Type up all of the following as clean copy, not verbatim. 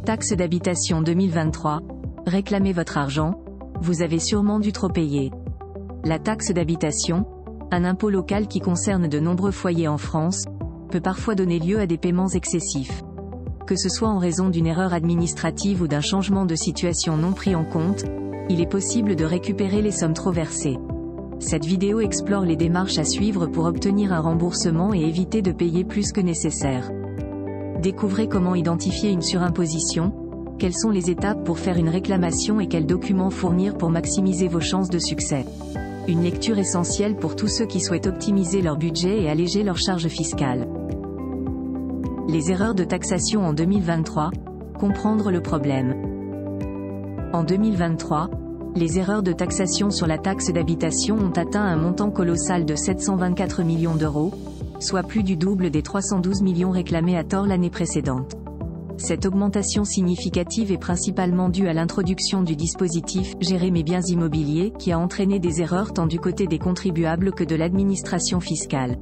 Taxe d'habitation 2023. Réclamez votre argent, vous avez sûrement dû trop payer. La taxe d'habitation, un impôt local qui concerne de nombreux foyers en France, peut parfois donner lieu à des paiements excessifs. Que ce soit en raison d'une erreur administrative ou d'un changement de situation non pris en compte, il est possible de récupérer les sommes trop versées. Cette vidéo explore les démarches à suivre pour obtenir un remboursement et éviter de payer plus que nécessaire. Découvrez comment identifier une surimposition, quelles sont les étapes pour faire une réclamation et quels documents fournir pour maximiser vos chances de succès. Une lecture essentielle pour tous ceux qui souhaitent optimiser leur budget et alléger leurs charges fiscales. Les erreurs de taxation en 2023, comprendre le problème. En 2023, les erreurs de taxation sur la taxe d'habitation ont atteint un montant colossal de 724 millions d'euros, soit plus du double des 312 millions réclamés à tort l'année précédente. Cette augmentation significative est principalement due à l'introduction du dispositif « Gérer mes biens immobiliers » qui a entraîné des erreurs tant du côté des contribuables que de l'administration fiscale.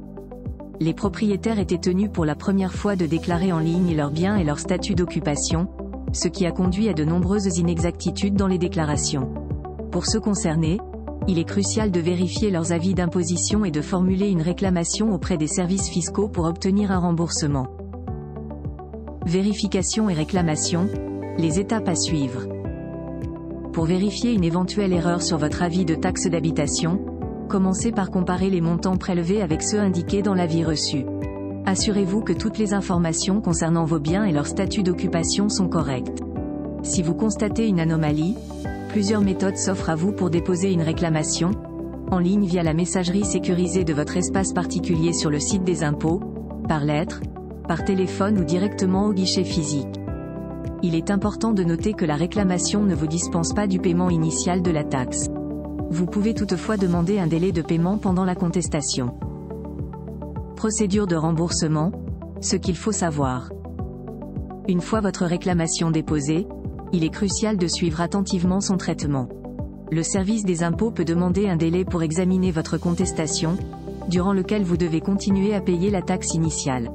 Les propriétaires étaient tenus pour la première fois de déclarer en ligne leurs biens et leur statut d'occupation, ce qui a conduit à de nombreuses inexactitudes dans les déclarations. Pour ceux concernés, il est crucial de vérifier leurs avis d'imposition et de formuler une réclamation auprès des services fiscaux pour obtenir un remboursement. Vérification et réclamation, les étapes à suivre. Pour vérifier une éventuelle erreur sur votre avis de taxe d'habitation, commencez par comparer les montants prélevés avec ceux indiqués dans l'avis reçu. Assurez-vous que toutes les informations concernant vos biens et leur statut d'occupation sont correctes. Si vous constatez une anomalie, plusieurs méthodes s'offrent à vous pour déposer une réclamation, en ligne via la messagerie sécurisée de votre espace particulier sur le site des impôts, par lettre, par téléphone ou directement au guichet physique. Il est important de noter que la réclamation ne vous dispense pas du paiement initial de la taxe. Vous pouvez toutefois demander un délai de paiement pendant la contestation. Procédure de remboursement, ce qu'il faut savoir. Une fois votre réclamation déposée, il est crucial de suivre attentivement son traitement. Le service des impôts peut demander un délai pour examiner votre contestation, durant lequel vous devez continuer à payer la taxe initiale.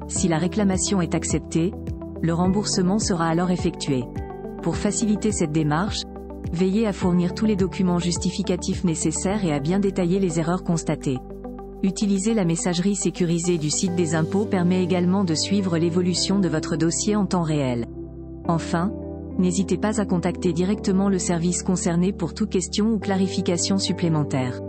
Si la réclamation est acceptée, le remboursement sera alors effectué. Pour faciliter cette démarche, veillez à fournir tous les documents justificatifs nécessaires et à bien détailler les erreurs constatées. Utiliser la messagerie sécurisée du site des impôts permet également de suivre l'évolution de votre dossier en temps réel. Enfin, n'hésitez pas à contacter directement le service concerné pour toute question ou clarification supplémentaire.